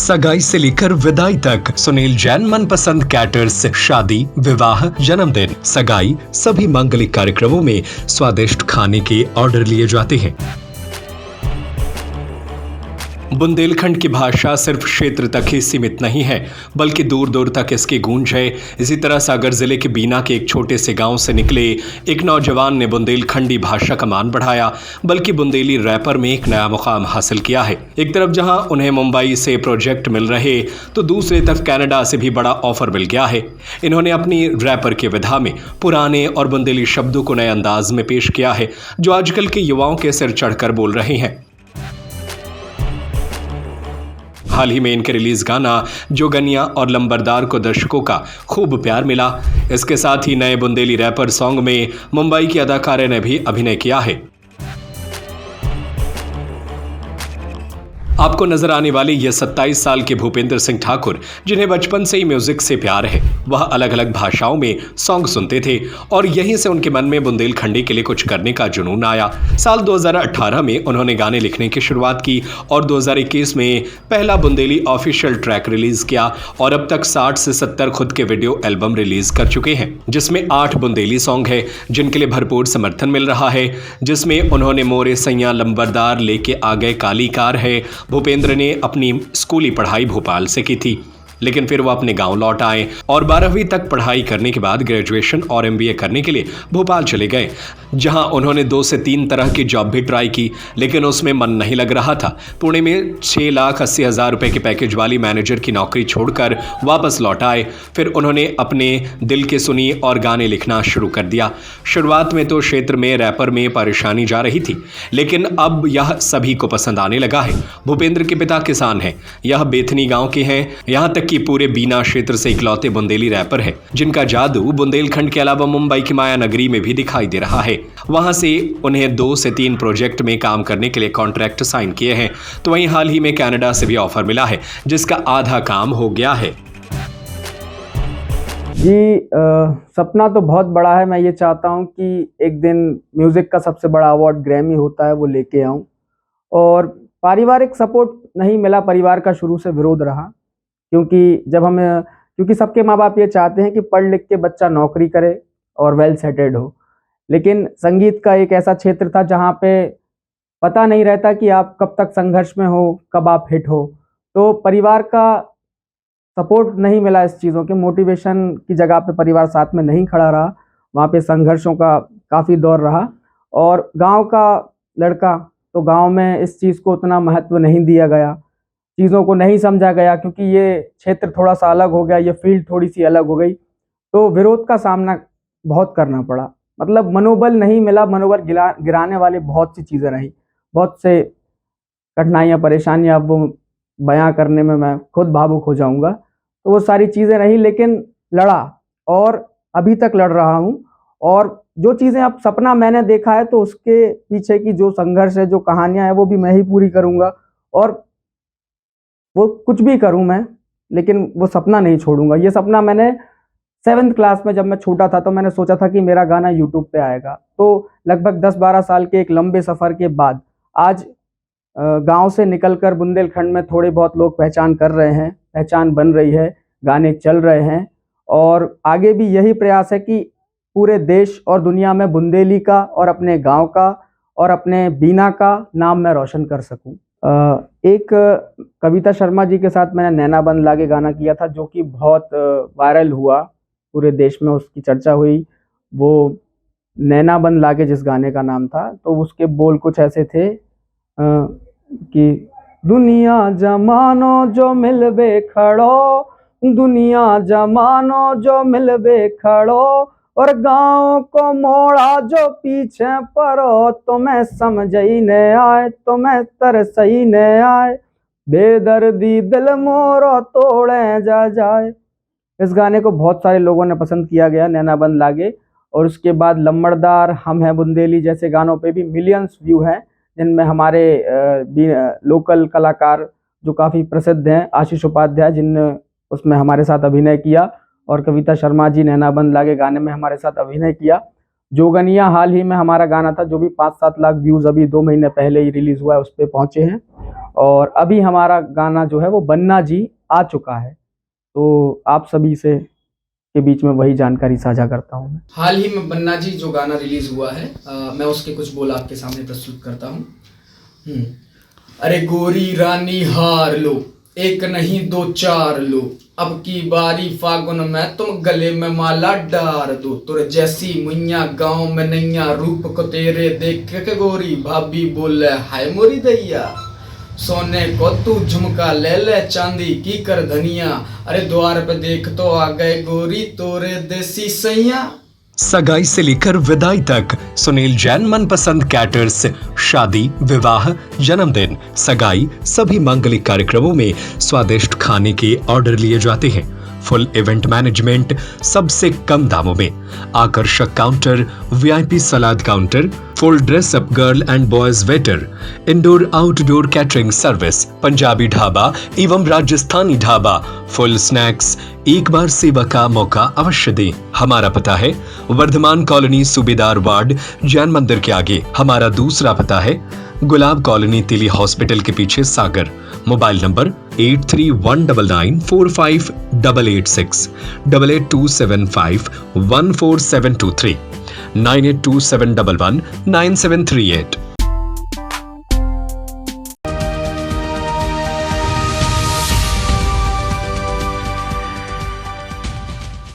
सगाई से लेकर विदाई तक सुनील जैन मनपसंद कैटर्स शादी, विवाह, जन्मदिन, सगाई सभी मांगलिक कार्यक्रमों में स्वादिष्ट खाने के ऑर्डर लिए जाते हैं। बुंदेलखंड की भाषा सिर्फ क्षेत्र तक ही सीमित नहीं है, बल्कि दूर दूर तक इसकी गूंज है। इसी तरह सागर जिले के बीना के एक छोटे से गांव से निकले एक नौजवान ने बुंदेलखंडी भाषा का मान बढ़ाया, बल्कि बुंदेली रैपर में एक नया मुकाम हासिल किया है। एक तरफ जहां उन्हें मुंबई से प्रोजेक्ट मिल रहे, तो दूसरी तरफ कनाडा से भी बड़ा ऑफर मिल गया है। इन्होंने अपनी रैपर की विधा में पुराने और बुंदेली शब्दों को नए अंदाज में पेश किया है, जो आजकल के युवाओं के सिर चढ़कर बोल रहे हैं। हाल ही में इनके रिलीज गाना जोगनिया और लंबरदार को दर्शकों का खूब प्यार मिला। इसके साथ ही नए बुंदेली रैपर सॉन्ग में मुंबई की अदाकारा ने भी अभिनय किया है। आपको नजर आने वाले ये 27 साल के भूपेंद्र सिंह ठाकुर, जिन्हें बचपन से ही म्यूजिक से प्यार है, वह अलग अलग भाषाओं में सॉन्ग सुनते थे और यहीं से उनके मन में बुंदेलखंडी के लिए कुछ करने का जुनून आया। साल 2018 में उन्होंने गाने लिखने की शुरुआत की और 2021 में पहला बुंदेली ऑफिशियल ट्रैक रिलीज किया और अब तक 60 से 70 खुद के वीडियो एल्बम रिलीज कर चुके हैं, जिसमें 8 बुंदेली सॉन्ग है, जिनके लिए भरपूर समर्थन मिल रहा है। जिसमें उन्होंने मोरे सैया लंबरदार लेके आ गए काली कार है। भूपेंद्र ने अपनी स्कूली पढ़ाई भोपाल से की थी, लेकिन फिर वो अपने गांव लौट आए और 12वीं तक पढ़ाई करने के बाद ग्रेजुएशन और एमबीए करने के लिए भोपाल चले गए, जहां उन्होंने 2 से 3 तरह की जॉब भी ट्राई की, लेकिन उसमें मन नहीं लग रहा था। पुणे में 6,80,000 रुपए के पैकेज वाली मैनेजर की नौकरी छोड़कर वापस लौट आए। फिर उन्होंने अपने दिल की सुनी और गाने लिखना शुरू कर दिया। शुरुआत में तो क्षेत्र में रैपर में परेशानी जा रही थी, लेकिन अब यह सभी को पसंद आने लगा है। भूपेंद्र के पिता किसान हैं, यह बेथनी गांव के हैं, यहाँ तक कि पूरे बीना क्षेत्र से इकलौते बुंदेली रैपर है, जिनका जादू बुंदेलखंड के अलावा मुंबई की माया नगरी में भी दिखाई दे रहा है। वहां से उन्हें 2 से 3 प्रोजेक्ट में काम करने के लिए कॉन्ट्रैक्ट साइन किए हैं, तो वहीं हाल ही में कनाडा से भी ऑफर मिला है, जिसका आधा काम हो गया है। जी सपना तो बहुत बड़ा है। मैं ये चाहता हूँ कि एक दिन म्यूजिक का सबसे बड़ा अवार्ड ग्रैमी होता है, वो लेके आऊँ। और पारिवारिक सपोर्ट नहीं मिला, परिवार का शुरू से विरोध रहा, क्योंकि सबके माँ बाप ये चाहते हैं कि पढ़ लिख के बच्चा नौकरी करे और वेल सेटेड हो। लेकिन संगीत का एक ऐसा क्षेत्र था जहाँ पे पता नहीं रहता कि आप कब तक संघर्ष में हो, कब आप हिट हो। तो परिवार का सपोर्ट नहीं मिला, इस चीज़ों के मोटिवेशन की जगह पे परिवार साथ में नहीं खड़ा रहा। वहाँ पे संघर्षों का काफ़ी दौर रहा और गांव का लड़का, तो गांव में इस चीज़ को उतना महत्व नहीं दिया गया, चीज़ों को नहीं समझा गया, क्योंकि ये क्षेत्र थोड़ा सा अलग हो गया, ये फील्ड थोड़ी सी अलग हो गई। तो विरोध का सामना बहुत करना पड़ा, मतलब मनोबल नहीं मिला, मनोबल गिराने वाली बहुत सी चीज़ें रही, बहुत से कठिनाइयाँ, परेशानियाँ। अब वो बयां करने में मैं खुद भावुक हो जाऊंगा। तो वो सारी चीज़ें रही, लेकिन लड़ा और अभी तक लड़ रहा हूँ। और जो चीज़ें अब सपना मैंने देखा है, तो उसके पीछे की जो संघर्ष है, जो कहानियाँ हैं, वो भी मैं ही पूरी करूँगा। और वो कुछ भी करूं मैं, लेकिन वो सपना नहीं छोड़ूंगा। ये सपना मैंने 7th क्लास में, जब मैं छोटा था, तो मैंने सोचा था कि मेरा गाना यूट्यूब पे आएगा। तो लगभग 10-12 साल के एक लंबे सफ़र के बाद आज गांव से निकलकर बुंदेलखंड में थोड़े बहुत लोग पहचान कर रहे हैं, पहचान बन रही है, गाने चल रहे हैं। और आगे भी यही प्रयास है कि पूरे देश और दुनिया में बुंदेली का और अपने गाँव का और अपने बीना का नाम मैं रोशन कर सकूँ। एक कविता शर्मा जी के साथ मैंने नैना बंद लागे गाना किया था, जो कि बहुत वायरल हुआ, पूरे देश में उसकी चर्चा हुई। वो नैना बंद लागे जिस गाने का नाम था, तो उसके बोल कुछ ऐसे थे कि दुनिया जमानो जो मिलबे खड़ो, दुनिया जमानो जो मिलबे खड़ो, और गाँव को मोड़ा जो पीछे परो, तुम्हें समझ ही न आए, तुम्हें तरस ही न आए, बेदर्दी दिल मोरो तोड़े जा जाए। इस गाने को बहुत सारे लोगों ने पसंद किया गया, नैना बंद लागे। और उसके बाद लम्बड़दार, हम हैं बुंदेली जैसे गानों पे भी मिलियंस व्यू हैं, जिनमें हमारे लोकल कलाकार जो काफ़ी प्रसिद्ध हैं, आशीष उपाध्याय, जिनने उसमें हमारे साथ अभिनय किया, और कविता शर्मा जी नैना बंद लागे गाने में हमारे साथ अभिनय किया। जोगनिया हाल ही में हमारा गाना था, जो भी 5-7 लाख व्यूज़ अभी 2 महीने पहले ही रिलीज़ हुआ है, उस पे पहुँचे हैं। और अभी हमारा गाना जो है वो बन्ना जी आ चुका है। तो आप सभी से के बीच में वही जानकारी साझा करता हूँ मैं। हाल ही में बन्ना जी जो गाना रिलीज हुआ है, मैं उसके कुछ बोल आपके सामने प्रस्तुत करता हूँ। अरे गोरी रानी हार लो, एक नहीं दो चार लो, अब की बारी फागुन में तुम गले में माला डार दो, तुर जैसी मुइया गांव में नैया, रूप को तेरे देख के गोरी भाभी बोले हाय मोरी दैया, सोने को तू झुमका ले ले चांदी की कर धनिया, अरे द्वार पे देख तो आ गए गोरी तोरे देसी सैया। सगाई से लेकर विदाई तक सुनील जैन मनपसंद कैटर्स शादी, विवाह, जन्मदिन, सगाई सभी मांगलिक कार्यक्रमों में स्वादिष्ट खाने के ऑर्डर लिए जाते हैं। फुल इवेंट मैनेजमेंट सबसे कम दामों में, आकर्षक counter, VIP salad counter, full dress up girl and boys waiter, indoor outdoor catering service, Punjabi dhaba एवं राजस्थानी ढाबा, फुल स्नैक्स। एक बार सेवा का मौका अवश्य दें। हमारा पता है वर्धमान कॉलोनी, सूबेदार वार्ड, जैन मंदिर के आगे। हमारा दूसरा पता है गुलाब कॉलोनी, तिली हॉस्पिटल के पीछे, सागर। Mobile number 8319458886, 8827514723, 9827119738।